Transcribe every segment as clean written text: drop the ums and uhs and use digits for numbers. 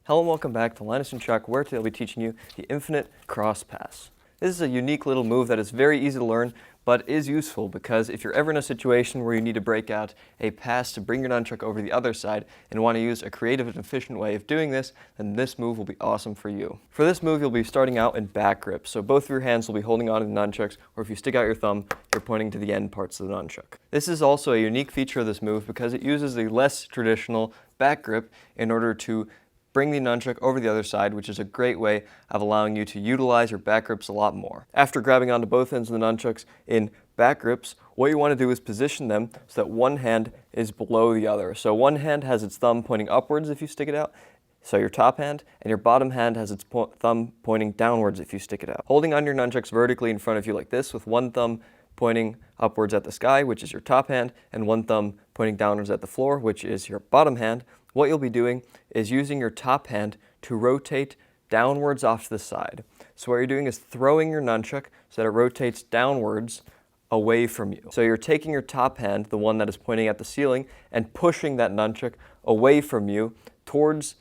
Hello and welcome back to Nunchaku, where today I'll be teaching you the infinite cross pass. This is a unique little move that is very easy to learn, but is useful because if you're ever in a situation where you need to break out a pass to bring your nunchuck over the other side and want to use a creative and efficient way of doing this, then this move will be awesome for you. For this move, you'll be starting out in back grip, so both of your hands will be holding onto the nunchucks, or if you stick out your thumb, you're pointing to the end parts of the nunchuck. This is also a unique feature of this move because it uses the less traditional back grip in order to bring the nunchuck over the other side, which is a great way of allowing you to utilize your back grips a lot more. After grabbing onto both ends of the nunchucks in back grips, what you want to do is position them so that one hand is below the other. So one hand has its thumb pointing upwards if you stick it out, so your top hand, and your bottom hand has its thumb pointing downwards if you stick it out. Holding on your nunchucks vertically in front of you like this with one thumb pointing upwards at the sky, which is your top hand, and one thumb pointing downwards at the floor, which is your bottom hand, what you'll be doing is using your top hand to rotate downwards off to the side. So what you're doing is throwing your nunchuck so that it rotates downwards away from you. So you're taking your top hand, the one that is pointing at the ceiling, and pushing that nunchuck away from you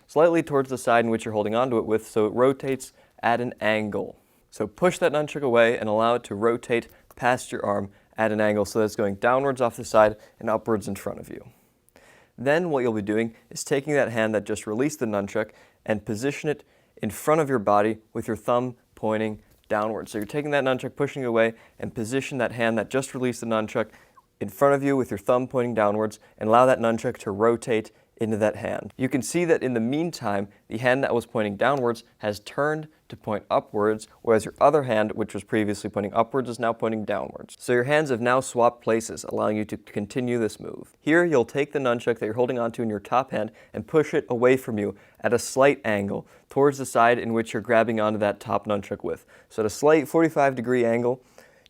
slightly towards the side in which you're holding onto it with, so it rotates at an angle. So push that nunchuck away and allow it to rotate past your arm at an angle so that it's going downwards off the side and upwards in front of you. Then what you'll be doing is taking that hand that just released the nunchuck and position it in front of your body with your thumb pointing downwards. So you're taking that nunchuck, pushing it away, and position that hand that just released the nunchuck in front of you with your thumb pointing downwards and allow that nunchuck to rotate into that hand. You can see that in the meantime, the hand that was pointing downwards has turned to point upwards, whereas your other hand, which was previously pointing upwards, is now pointing downwards. So your hands have now swapped places, allowing you to continue this move. Here, you'll take the nunchuck that you're holding onto in your top hand and push it away from you at a slight angle towards the side in which you're grabbing onto that top nunchuck with. So at a slight 45-degree angle,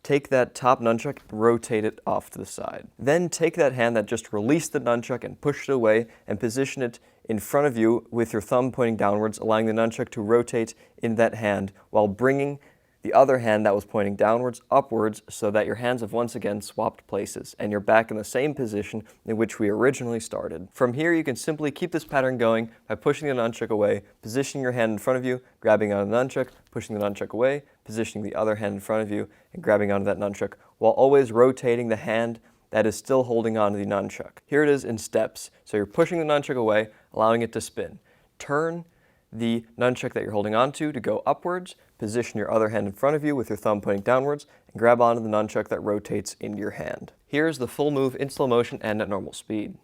take that top nunchuck and rotate it off to the side. Then take that hand that just released the nunchuck and push it away and position it in front of you with your thumb pointing downwards, allowing the nunchuck to rotate in that hand while bringing the other hand that was pointing downwards upwards so that your hands have once again swapped places and you're back in the same position in which we originally started. From here, you can simply keep this pattern going by pushing the nunchuck away, positioning your hand in front of you, grabbing onto the nunchuck, pushing the nunchuck away, positioning the other hand in front of you, and grabbing onto that nunchuck, while always rotating the hand that is still holding onto the nunchuck. Here it is in steps. So you're pushing the nunchuck away, allowing it to spin. Turn the nunchuck that you're holding onto to go upwards, position your other hand in front of you with your thumb pointing downwards, and grab onto the nunchuck that rotates into your hand. Here's the full move in slow motion and at normal speed.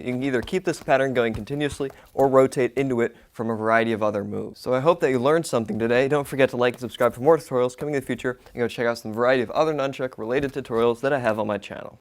You can either keep this pattern going continuously or rotate into it from a variety of other moves. So I hope that you learned something today. Don't forget to like and subscribe for more tutorials coming in the future, and go check out some variety of other nunchuck related tutorials that I have on my channel.